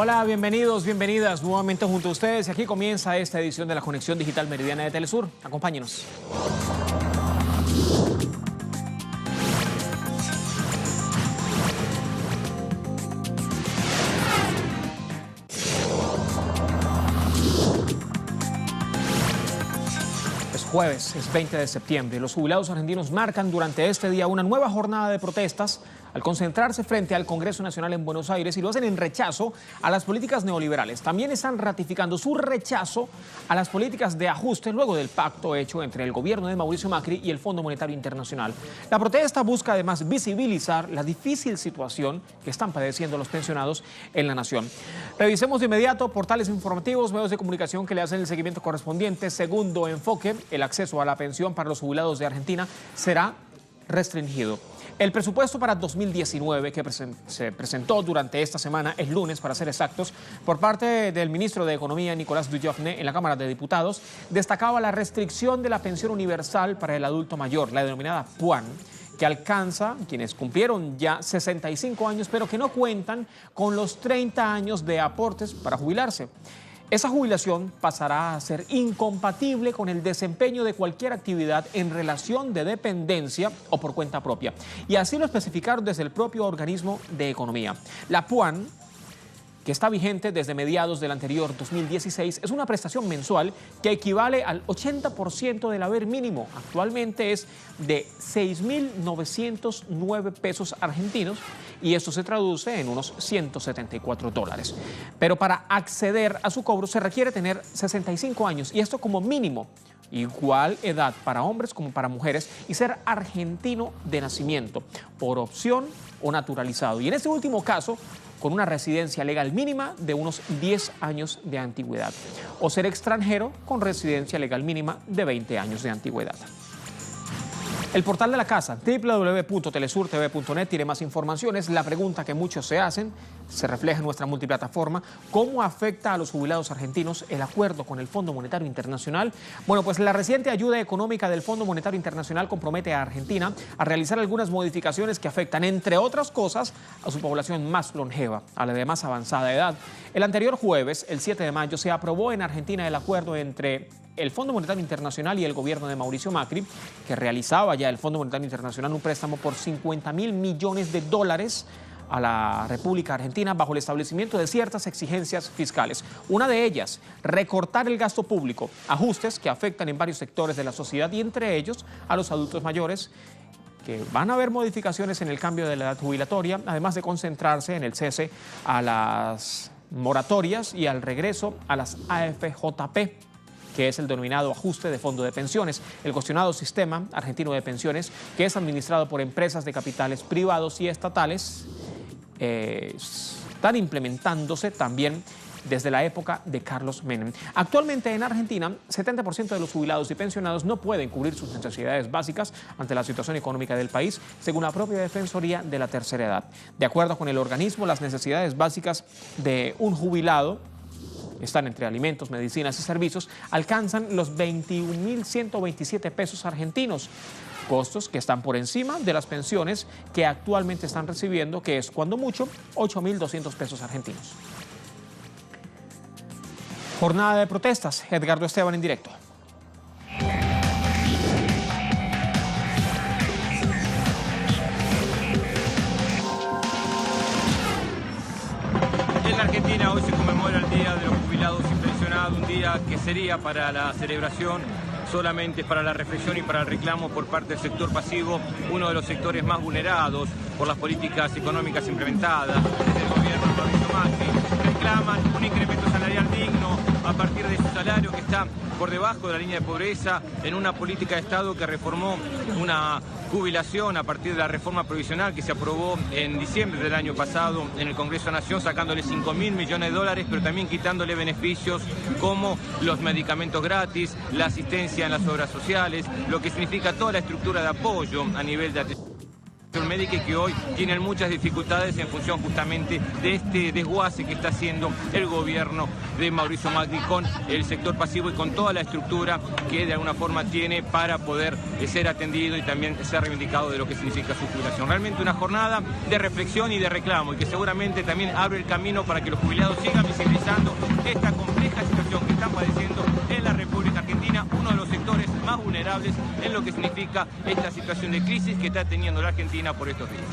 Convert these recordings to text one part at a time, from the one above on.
Hola, bienvenidos, bienvenidas nuevamente junto a ustedes. Y aquí comienza esta edición de la Conexión Digital Meridiana de Telesur. Acompáñenos. Jueves, es 20 de septiembre. Los jubilados argentinos marcan durante este día una nueva jornada de protestas al concentrarse frente al Congreso Nacional en Buenos Aires y lo hacen en rechazo a las políticas neoliberales. También están ratificando su rechazo a las políticas de ajuste luego del pacto hecho entre el gobierno de Mauricio Macri y el Fondo Monetario Internacional. La protesta busca además visibilizar la difícil situación que están padeciendo los pensionados en la nación. Revisemos de inmediato portales informativos, medios de comunicación que le hacen el seguimiento correspondiente. Segundo enfoque, el acceso a la pensión para los jubilados de Argentina será restringido. El presupuesto para 2019 que se presentó durante esta semana, el lunes para ser exactos, por parte del ministro de Economía Nicolás Dujovne en la Cámara de Diputados, destacaba la restricción de la pensión universal para el adulto mayor, la denominada PUAN, que alcanza quienes cumplieron ya 65 años, pero que no cuentan con los 30 años de aportes para jubilarse. Esa jubilación pasará a ser incompatible con el desempeño de cualquier actividad en relación de dependencia o por cuenta propia. Y así lo especificaron desde el propio organismo de economía. La PUAN, que está vigente desde mediados del anterior 2016, es una prestación mensual que equivale al 80% del haber mínimo. Actualmente es de 6.909 pesos argentinos y esto se traduce en unos $174. Pero para acceder a su cobro se requiere tener 65 años y esto como mínimo. Igual edad para hombres como para mujeres y ser argentino de nacimiento, por opción o naturalizado. Y en este último caso, con una residencia legal mínima de unos 10 años de antigüedad. O ser extranjero con residencia legal mínima de 20 años de antigüedad. El portal de la casa, www.telesurtv.net, tiene más informaciones. La pregunta que muchos se hacen, se refleja en nuestra multiplataforma: ¿cómo afecta a los jubilados argentinos el acuerdo con el Fondo Monetario Internacional? Bueno, pues la reciente ayuda económica del Fondo Monetario Internacional compromete a Argentina a realizar algunas modificaciones que afectan, entre otras cosas, a su población más longeva, a la de más avanzada edad. El anterior jueves, el 7 de mayo, se aprobó en Argentina el acuerdo entre el Fondo Monetario Internacional y el gobierno de Mauricio Macri, que realizaba ya el Fondo Monetario Internacional un préstamo por $50.000 millones a la República Argentina bajo el establecimiento de ciertas exigencias fiscales. Una de ellas, recortar el gasto público, ajustes que afectan en varios sectores de la sociedad y entre ellos a los adultos mayores, que van a haber modificaciones en el cambio de la edad jubilatoria, además de concentrarse en el cese a las moratorias y al regreso a las AFJP, que es el denominado ajuste de fondo de pensiones. El cuestionado sistema argentino de pensiones, que es administrado por empresas de capitales privados y estatales, están implementándose también desde la época de Carlos Menem. Actualmente en Argentina, 70% de los jubilados y pensionados no pueden cubrir sus necesidades básicas ante la situación económica del país, según la propia Defensoría de la Tercera Edad. De acuerdo con el organismo, las necesidades básicas de un jubilado están entre alimentos, medicinas y servicios, alcanzan los 21.127 pesos argentinos, costos que están por encima de las pensiones que actualmente están recibiendo, que es cuando mucho 8.200 pesos argentinos. Jornada de protestas. Edgardo Esteban en directo. En la Argentina hoy se conmemora el Día de los Jubilados y Pensionados, un día que sería para la celebración, solamente para la reflexión y para el reclamo por parte del sector pasivo, uno de los sectores más vulnerados por las políticas económicas implementadas desde el gobierno de Mauricio Macri. Reclaman un incremento salarial digno a partir de su salario, que está por debajo de la línea de pobreza, en una política de Estado que reformó una jubilación a partir de la reforma provisional que se aprobó en diciembre del año pasado en el Congreso de la Nación, sacándole $5.000 millones, pero también quitándole beneficios como los medicamentos gratis, la asistencia en las obras sociales, lo que significa toda la estructura de apoyo a nivel de atención. médica y que hoy tienen muchas dificultades en función justamente de este desguace que está haciendo el gobierno de Mauricio Macri con el sector pasivo y con toda la estructura que de alguna forma tiene para poder ser atendido y también ser reivindicado de lo que significa su jubilación. Realmente una jornada de reflexión y de reclamo y que seguramente también abre el camino para que los jubilados sigan visibilizando esta compleja situación que están padeciendo en la República Argentina, uno de los sectores más vulnerables en lo que significa esta situación de crisis que está teniendo la Argentina por estos días.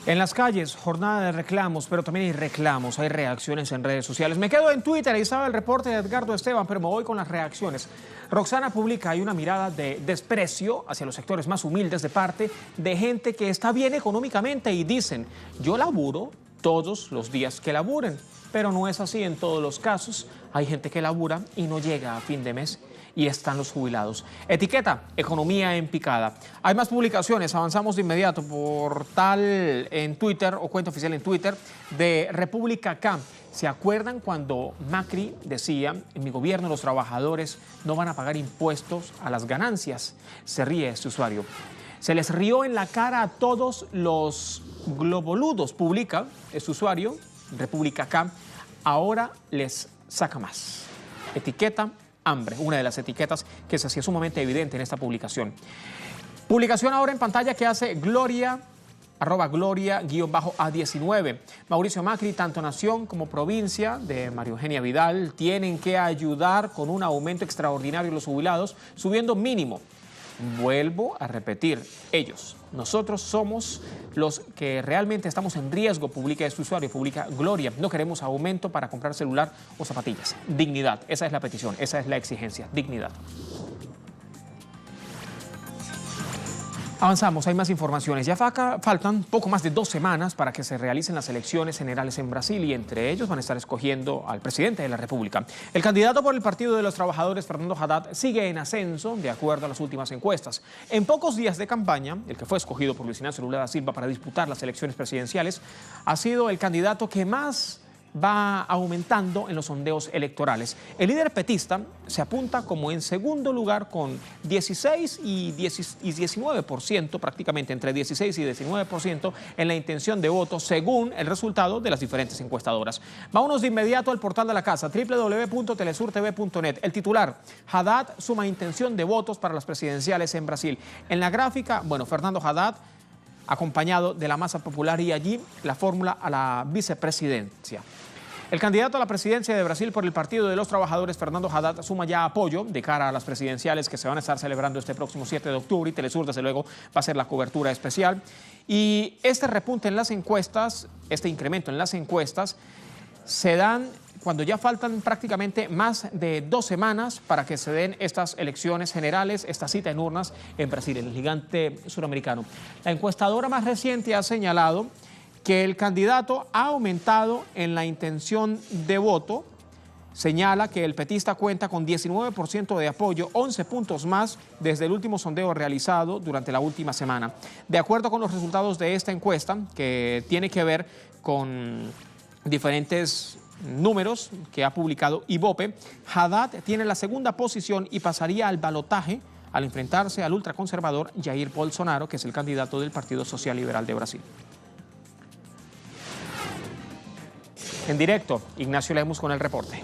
En las calles, jornada de reclamos, pero también hay reclamos, hay reacciones en redes sociales. Me quedo en Twitter, ahí estaba el reporte de Edgardo Esteban, pero me voy con las reacciones. Roxana publica, hay una mirada de desprecio hacia los sectores más humildes de parte de gente que está bien económicamente y dicen, yo laburo todos los días que laburen, pero no es así en todos los casos. Hay gente que labura y no llega a fin de mes. Y están los jubilados. Etiqueta, economía en picada. Hay más publicaciones, avanzamos de inmediato. Portal en Twitter o cuenta oficial en Twitter de República K. ¿Se acuerdan cuando Macri decía, en mi gobierno los trabajadores no van a pagar impuestos a las ganancias? Se ríe este usuario. Se les rió en la cara a todos los globoludos, publica este usuario, República K. Ahora les saca más. Etiqueta, hambre, una de las etiquetas que se hacía sumamente evidente en esta publicación. Publicación ahora en pantalla que hace Gloria, @Gloria_A19. Mauricio Macri, tanto nación como provincia de María Eugenia Vidal tienen que ayudar con un aumento extraordinario de los jubilados, subiendo mínimo. Vuelvo a repetir, ellos, nosotros somos los que realmente estamos en riesgo, publica este usuario, publica Gloria. No queremos aumento para comprar celular o zapatillas. Dignidad, esa es la petición, esa es la exigencia, dignidad. Avanzamos, hay más informaciones. Ya faltan poco más de 2 semanas para que se realicen las elecciones generales en Brasil y entre ellos van a estar escogiendo al presidente de la República. El candidato por el Partido de los Trabajadores, Fernando Haddad, sigue en ascenso de acuerdo a las últimas encuestas. En pocos días de campaña, el que fue escogido por Luis Ignacio Lula da Silva para disputar las elecciones presidenciales, ha sido el candidato que más va aumentando en los sondeos electorales. El líder petista se apunta como en segundo lugar con 16 y 19%, prácticamente entre 16 y 19% en la intención de voto según el resultado de las diferentes encuestadoras. Vámonos de inmediato al portal de la casa, www.telesurtv.net. El titular, Haddad suma intención de votos para las presidenciales en Brasil. En la gráfica, Fernando Haddad acompañado de la masa popular y allí la fórmula a la vicepresidencia. El candidato a la presidencia de Brasil por el Partido de los Trabajadores, Fernando Haddad, suma ya apoyo de cara a las presidenciales que se van a estar celebrando este próximo 7 de octubre y Telesur, desde luego, va a hacer la cobertura especial. Y este repunte en las encuestas, este incremento en las encuestas, se dan cuando ya faltan prácticamente más de 2 semanas para que se den estas elecciones generales, esta cita en urnas en Brasil, en el gigante suramericano. La encuestadora más reciente ha señalado que el candidato ha aumentado en la intención de voto. Señala que el petista cuenta con 19% de apoyo, 11 puntos más desde el último sondeo realizado durante la última semana. De acuerdo con los resultados de esta encuesta, que tiene que ver con diferentes números que ha publicado Ibope, Haddad tiene la segunda posición y pasaría al balotaje al enfrentarse al ultraconservador Jair Bolsonaro, que es el candidato del Partido Social Liberal de Brasil. En directo, Ignacio Lemus con el reporte.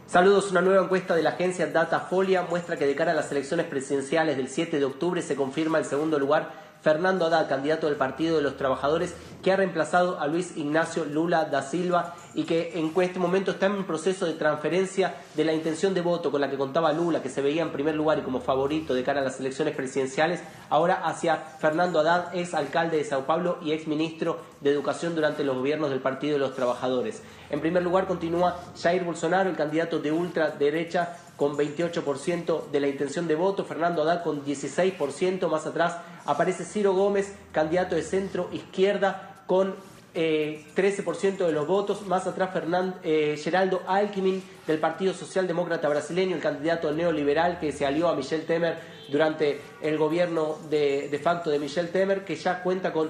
Saludos, una nueva encuesta de la agencia Datafolia muestra que de cara a las elecciones presidenciales del 7 de octubre se confirma en segundo lugar Fernando Haddad, candidato del Partido de los Trabajadores, que ha reemplazado a Luis Ignacio Lula da Silva y que en este momento está en un proceso de transferencia de la intención de voto con la que contaba Lula, que se veía en primer lugar y como favorito de cara a las elecciones presidenciales, ahora hacia Fernando Haddad, ex alcalde de Sao Paulo y ex ministro de Educación durante los gobiernos del Partido de los Trabajadores. En primer lugar continúa Jair Bolsonaro, el candidato de ultraderecha, con 28% de la intención de voto, Fernando Haddad con 16%, más atrás aparece Ciro Gómez, candidato de centro izquierda, con 13% de los votos, más atrás Geraldo Alckmin del Partido Socialdemócrata Brasileño, el candidato neoliberal que se alió a Michel Temer durante el gobierno de facto de Michel Temer, que ya cuenta con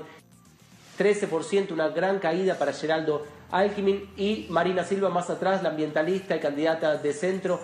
13%, una gran caída para Geraldo Alckmin, y Marina Silva más atrás, la ambientalista y candidata de centro,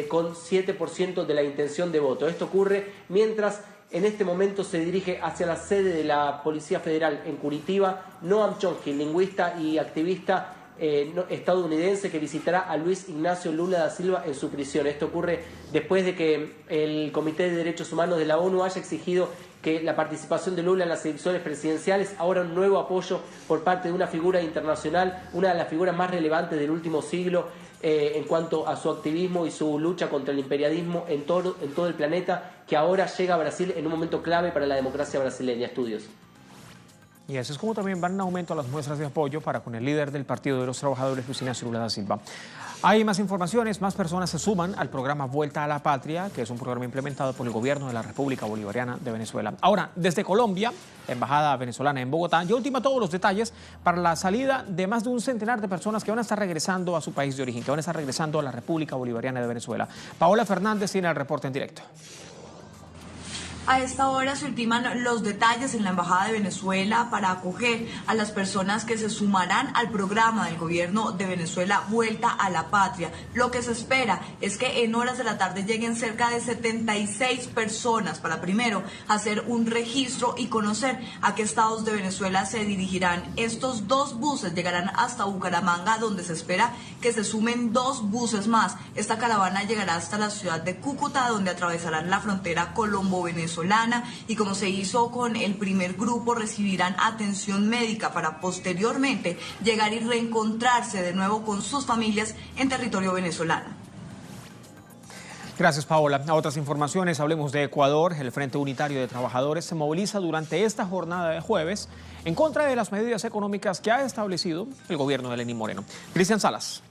con 7% de la intención de voto. Esto ocurre mientras en este momento se dirige hacia la sede de la Policía Federal en Curitiba Noam Chomsky, lingüista y activista estadounidense que visitará a Luis Ignacio Lula da Silva en su prisión. Esto ocurre después de que el Comité de Derechos Humanos de la ONU haya exigido que la participación de Lula en las elecciones presidenciales, ahora un nuevo apoyo por parte de una figura internacional, una de las figuras más relevantes del último siglo en cuanto a su activismo y su lucha contra el imperialismo en todo el planeta, que ahora llega a Brasil en un momento clave para la democracia brasileña. Estudios. Y así es como también van en aumento las muestras de apoyo para con el líder del Partido de los Trabajadores, Luis Ignacio Lula da Silva. Hay más informaciones, más personas se suman al programa Vuelta a la Patria, que es un programa implementado por el gobierno de la República Bolivariana de Venezuela. Ahora, desde Colombia, la Embajada Venezolana en Bogotá ya ultima todos los detalles para la salida de más de un centenar de personas que van a estar regresando a su país de origen, que van a estar regresando a la República Bolivariana de Venezuela. Paola Fernández tiene el reporte en directo. A esta hora se ultiman los detalles en la Embajada de Venezuela para acoger a las personas que se sumarán al programa del gobierno de Venezuela Vuelta a la Patria. Lo que se espera es que en horas de la tarde lleguen cerca de 76 personas para primero hacer un registro y conocer a qué estados de Venezuela se dirigirán. Estos 2 buses llegarán hasta Bucaramanga, donde se espera que se sumen 2 buses más. Esta caravana llegará hasta la ciudad de Cúcuta, donde atravesarán la frontera colombo-venezolana, y como se hizo con el primer grupo, recibirán atención médica para posteriormente llegar y reencontrarse de nuevo con sus familias en territorio venezolano. Gracias, Paola. A otras informaciones, hablemos de Ecuador. El Frente Unitario de Trabajadores se moviliza durante esta jornada de jueves en contra de las medidas económicas que ha establecido el gobierno de Lenín Moreno. Cristian Salas.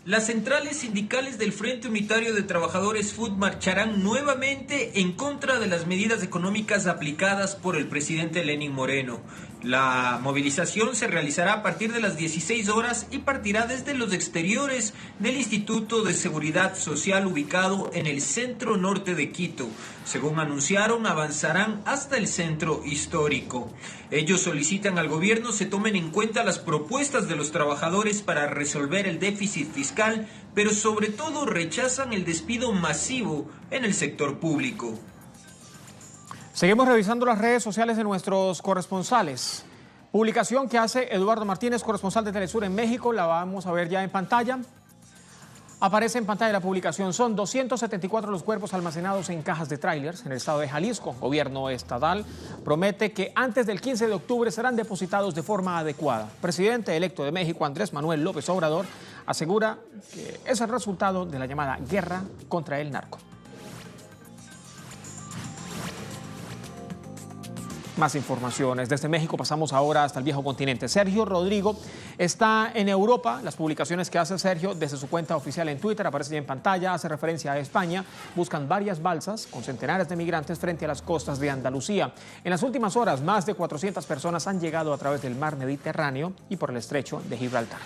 Las centrales sindicales del Frente Unitario de Trabajadores FUT marcharán nuevamente en contra de las medidas económicas aplicadas por el presidente Lenín Moreno. La movilización se realizará a partir de las 16 horas y partirá desde los exteriores del Instituto de Seguridad Social ubicado en el centro norte de Quito. Según anunciaron, avanzarán hasta el centro histórico. Ellos solicitan al gobierno se tomen en cuenta las propuestas de los trabajadores para resolver el déficit fiscal, pero sobre todo rechazan el despido masivo en el sector público. Seguimos revisando las redes sociales de nuestros corresponsales. Publicación que hace Eduardo Martínez, corresponsal de Telesur en México, la vamos a ver ya en pantalla. Aparece en pantalla la publicación. Son 274 los cuerpos almacenados en cajas de tráilers en el estado de Jalisco. Gobierno estatal promete que antes del 15 de octubre serán depositados de forma adecuada. Presidente electo de México, Andrés Manuel López Obrador, asegura que es el resultado de la llamada guerra contra el narco. Más informaciones. Desde México pasamos ahora hasta el viejo continente. Sergio Rodrigo está en Europa. Las publicaciones que hace Sergio desde su cuenta oficial en Twitter aparecen ya en pantalla. Hace referencia a España. Buscan varias balsas con centenares de migrantes frente a las costas de Andalucía. En las últimas horas, más de 400 personas han llegado a través del mar Mediterráneo y por el estrecho de Gibraltar.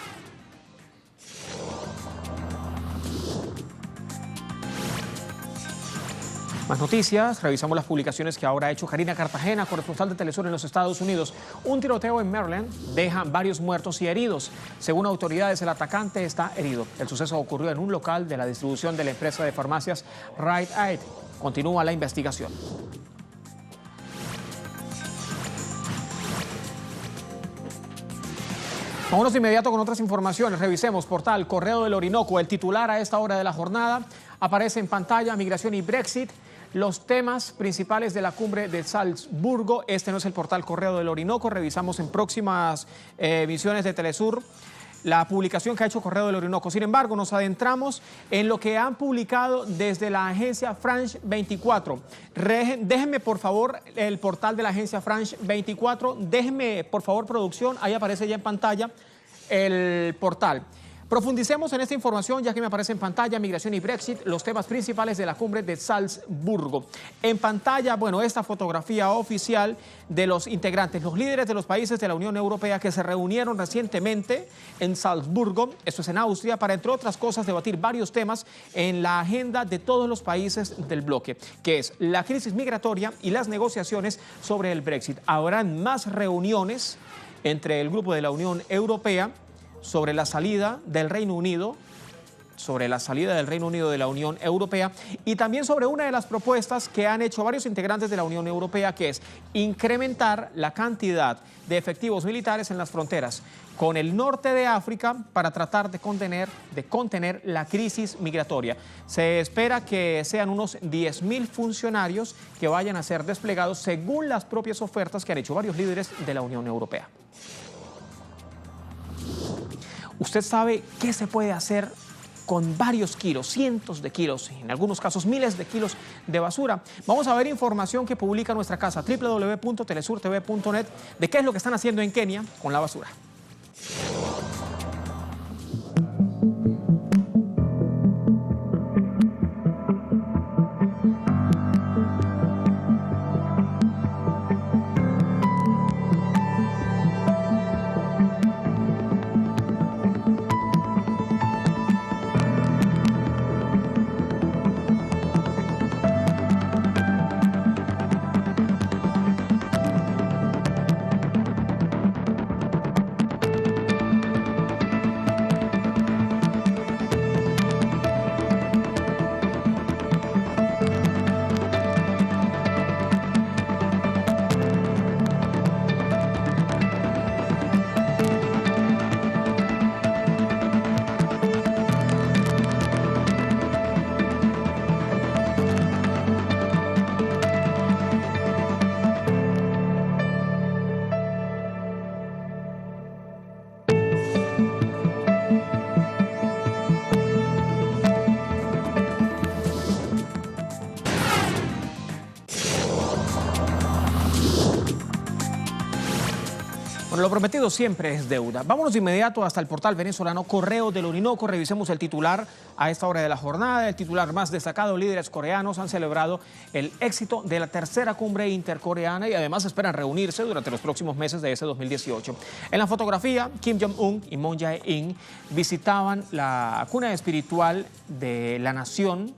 Más noticias, revisamos las publicaciones que ahora ha hecho Karina Cartagena, corresponsal de Telesur en los Estados Unidos. Un tiroteo en Maryland deja varios muertos y heridos. Según autoridades, el atacante está herido. El suceso ocurrió en un local de la distribución de la empresa de farmacias Rite Aid. Continúa la investigación. Vámonos de inmediato con otras informaciones. Revisemos portal Correo del Orinoco. El titular a esta hora de la jornada aparece en pantalla: migración y Brexit. Los temas principales de la cumbre de Salzburgo. Este no es el portal Correo del Orinoco. Revisamos en próximas emisiones de Telesur la publicación que ha hecho Correo del Orinoco. Sin embargo, nos adentramos en lo que han publicado desde la agencia France 24. Déjenme, por favor, el portal de la agencia France 24. Déjenme, por favor, producción. Ahí aparece ya en pantalla el portal. Profundicemos en esta información, ya que me aparece en pantalla: migración y Brexit, los temas principales de la cumbre de Salzburgo. En pantalla, bueno, esta fotografía oficial de los integrantes, los líderes de los países de la Unión Europea que se reunieron recientemente en Salzburgo, esto es en Austria, para, entre otras cosas, debatir varios temas en la agenda de todos los países del bloque, que es la crisis migratoria y las negociaciones sobre el Brexit. Habrán más reuniones entre el grupo de la Unión Europea sobre la salida del Reino Unido, de la Unión Europea, y también sobre una de las propuestas que han hecho varios integrantes de la Unión Europea, que es incrementar la cantidad de efectivos militares en las fronteras con el norte de África para tratar de contener la crisis migratoria. Se espera que sean unos 10.000 funcionarios que vayan a ser desplegados según las propias ofertas que han hecho varios líderes de la Unión Europea. ¿Usted sabe qué se puede hacer con varios kilos, cientos de kilos, en algunos casos miles de kilos de basura? Vamos a ver información que publica nuestra casa www.telesurtv.net de qué es lo que están haciendo en Kenia con la basura. Bueno, lo prometido siempre es deuda. Vámonos de inmediato hasta el portal venezolano Correo del Orinoco. Revisemos el titular a esta hora de la jornada. El titular más destacado: líderes coreanos han celebrado el éxito de la tercera cumbre intercoreana y además esperan reunirse durante los próximos meses de ese 2018. En la fotografía, Kim Jong-un y Moon Jae-in visitaban la cuna espiritual de la nación,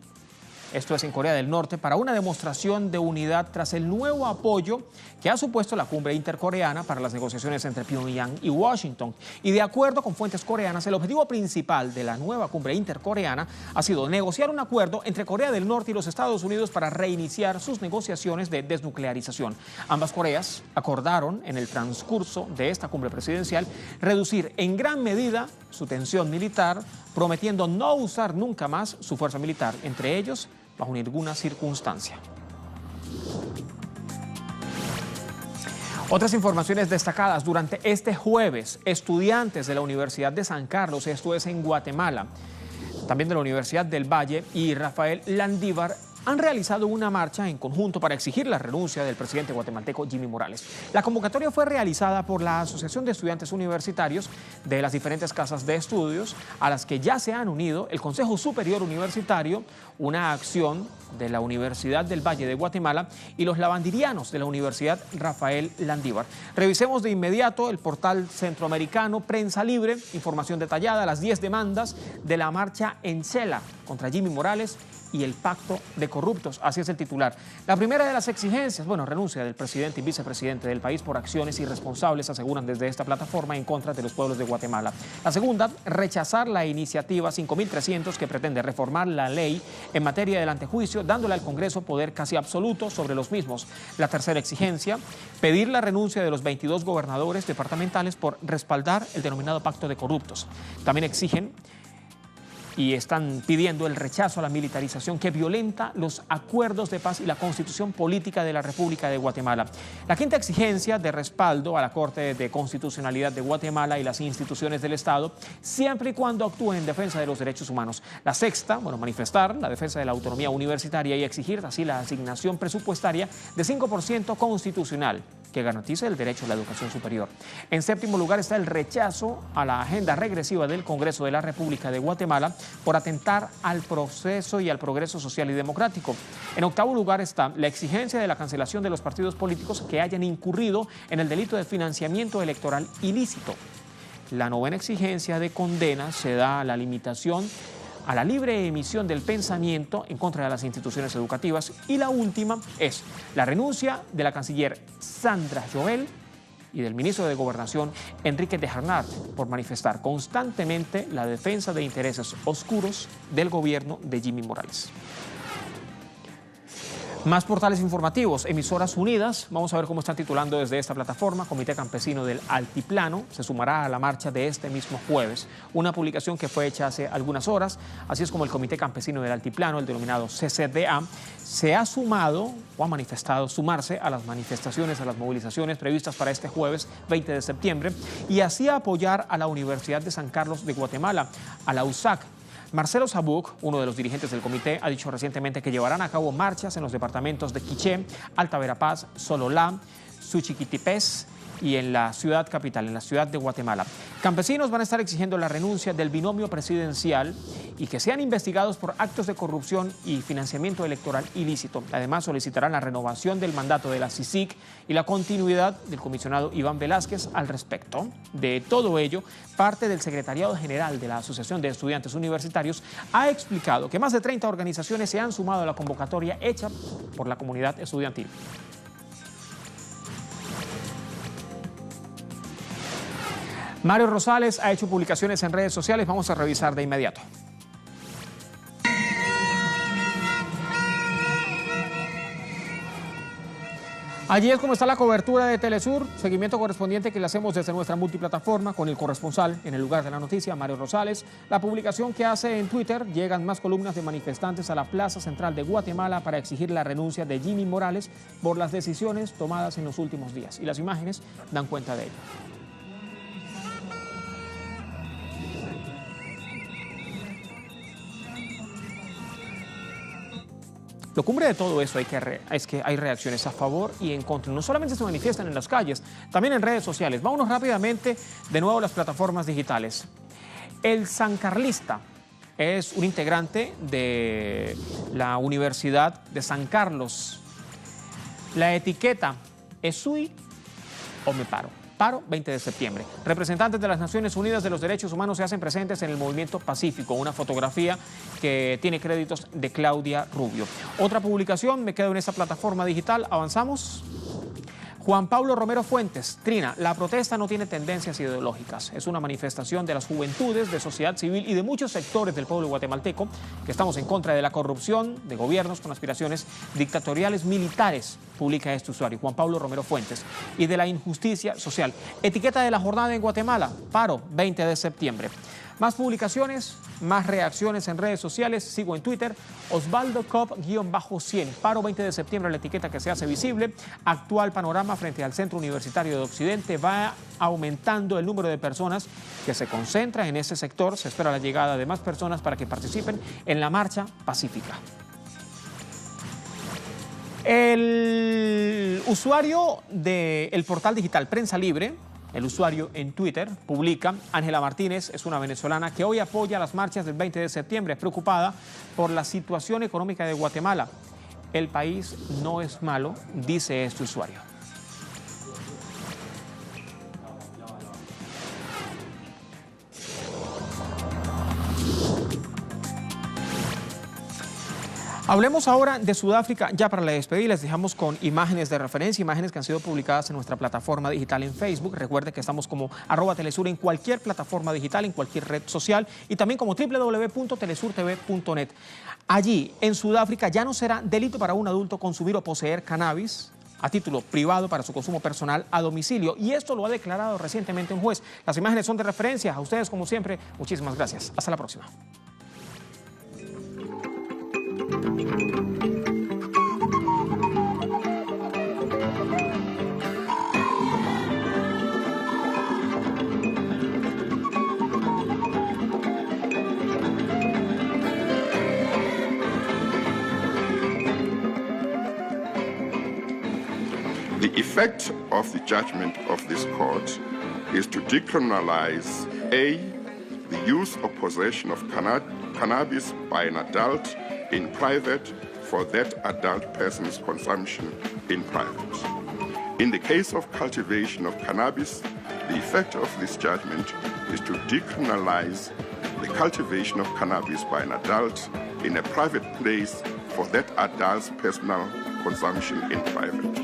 esto es en Corea del Norte, para una demostración de unidad tras el nuevo apoyo que ha supuesto la cumbre intercoreana para las negociaciones entre Pyongyang y Washington. Y de acuerdo con fuentes coreanas, el objetivo principal de la nueva cumbre intercoreana ha sido negociar un acuerdo entre Corea del Norte y los Estados Unidos para reiniciar sus negociaciones de desnuclearización. Ambas Coreas acordaron en el transcurso de esta cumbre presidencial reducir en gran medida su tensión militar, prometiendo no usar nunca más su fuerza militar, entre ellos bajo ninguna circunstancia. Otras informaciones destacadas durante este jueves: estudiantes de la Universidad de San Carlos, esto es en Guatemala, también de la Universidad del Valle y Rafael Landívar, han realizado una marcha en conjunto para exigir la renuncia del presidente guatemalteco Jimmy Morales. La convocatoria fue realizada por la Asociación de Estudiantes Universitarios de las diferentes casas de estudios, a las que ya se han unido el Consejo Superior Universitario, una acción de la Universidad del Valle de Guatemala y los lavanderianos de la Universidad Rafael Landívar. Revisemos de inmediato el portal centroamericano Prensa Libre, información detallada, las 10 demandas de la marcha en Cela contra Jimmy Morales y el pacto de corruptos. Así es el titular. La primera de las exigencias, renuncia del presidente y vicepresidente del país por acciones irresponsables, aseguran desde esta plataforma, en contra de los pueblos de Guatemala. La segunda, rechazar la iniciativa 5300 que pretende reformar la ley en materia del antejuicio, dándole al Congreso poder casi absoluto sobre los mismos. La tercera exigencia, pedir la renuncia de los 22 gobernadores departamentales por respaldar el denominado pacto de corruptos. También exigen y están pidiendo el rechazo a la militarización que violenta los acuerdos de paz y la constitución política de la República de Guatemala. La quinta exigencia, de respaldo a la Corte de Constitucionalidad de Guatemala y las instituciones del Estado, siempre y cuando actúen en defensa de los derechos humanos. La sexta, manifestar la defensa de la autonomía universitaria y exigir así la asignación presupuestaria de 5% constitucional que garantice el derecho a la educación superior. En séptimo lugar está el rechazo a la agenda regresiva del Congreso de la República de Guatemala por atentar al proceso y al progreso social y democrático. En octavo lugar está la exigencia de la cancelación de los partidos políticos que hayan incurrido en el delito de financiamiento electoral ilícito. La novena exigencia de condena se da a la limitación a la libre emisión del pensamiento en contra de las instituciones educativas. Y la última es la renuncia de la canciller Sandra Joel y del ministro de Gobernación, Enrique de Harnart, por manifestar constantemente la defensa de intereses oscuros del gobierno de Jimmy Morales. Más portales informativos, emisoras unidas. Vamos a ver cómo están titulando desde esta plataforma. Comité Campesino del Altiplano se sumará a la marcha de este mismo jueves. Una publicación que fue hecha hace algunas horas. Así es como el Comité Campesino del Altiplano, el denominado CCDA, se ha sumado o ha manifestado sumarse a las manifestaciones, a las movilizaciones previstas para este jueves 20 de septiembre y así apoyar a la Universidad de San Carlos de Guatemala, a la USAC. Marcelo Sabuc, uno de los dirigentes del comité, ha dicho recientemente que llevarán a cabo marchas en los departamentos de Quiché, Alta Verapaz, Sololá, Suchiquitipés y en la ciudad capital, en la ciudad de Guatemala. Campesinos van a estar exigiendo la renuncia del binomio presidencial y que sean investigados por actos de corrupción y financiamiento electoral ilícito. Además, solicitarán la renovación del mandato de la CICIG y la continuidad del comisionado Iván Velázquez al respecto. De todo ello, parte del Secretariado General de la Asociación de Estudiantes Universitarios ha explicado que más de 30 organizaciones se han sumado a la convocatoria hecha por la comunidad estudiantil. Mario Rosales ha hecho publicaciones en redes sociales. Vamos a revisar de inmediato. Allí es como está la cobertura de Telesur, seguimiento correspondiente que le hacemos desde nuestra multiplataforma con el corresponsal en el lugar de la noticia, Mario Rosales. La publicación que hace en Twitter: llegan más columnas de manifestantes a la Plaza Central de Guatemala para exigir la renuncia de Jimmy Morales por las decisiones tomadas en los últimos días. Y las imágenes dan cuenta de ello. Lo cumbre de todo eso es que hay reacciones a favor y en contra. No solamente se manifiestan en las calles, también en redes sociales. Vámonos rápidamente de nuevo a las plataformas digitales. El sancarlista es un integrante de la Universidad de San Carlos. La etiqueta es ¿Sui o me paro? Paro 20 de septiembre. Representantes de las Naciones Unidas de los Derechos Humanos se hacen presentes en el movimiento pacífico. Una fotografía que tiene créditos de Claudia Rubio. Otra publicación, me quedo en esta plataforma digital. Avanzamos. Juan Pablo Romero Fuentes, Trina, la protesta no tiene tendencias ideológicas. Es una manifestación de las juventudes, de sociedad civil y de muchos sectores del pueblo guatemalteco que estamos en contra de la corrupción, de gobiernos con aspiraciones dictatoriales militares, publica este usuario, Juan Pablo Romero Fuentes, y de la injusticia social. Etiqueta de la jornada en Guatemala, paro 20 de septiembre. Más publicaciones, más reacciones en redes sociales. Sigo en Twitter, Osvaldo Cop-100. Paro 20 de septiembre, la etiqueta que se hace visible. Actual panorama frente al Centro Universitario de Occidente. Va aumentando el número de personas que se concentra en ese sector. Se espera la llegada de más personas para que participen en la marcha pacífica. El usuario del portal digital Prensa Libre, el usuario en Twitter, publica: Ángela Martínez es una venezolana que hoy apoya las marchas del 20 de septiembre, preocupada por la situación económica de Guatemala. El país no es malo, dice este usuario. Hablemos ahora de Sudáfrica. Ya para la despedida les dejamos con imágenes de referencia, imágenes que han sido publicadas en nuestra plataforma digital en Facebook. Recuerde que estamos como @Telesur en cualquier plataforma digital, en cualquier red social y también como www.telesurtv.net. Allí, en Sudáfrica, ya no será delito para un adulto consumir o poseer cannabis a título privado para su consumo personal a domicilio. Y esto lo ha declarado recientemente un juez. Las imágenes son de referencia. A ustedes, como siempre, muchísimas gracias. Hasta la próxima. The effect of the judgment of this court is to decriminalize A, the use or possession of cannabis by an adult in private for that adult person's consumption in private. In the case of cultivation of cannabis, the effect of this judgment is to decriminalize the cultivation of cannabis by an adult in a private place for that adult's personal consumption in private.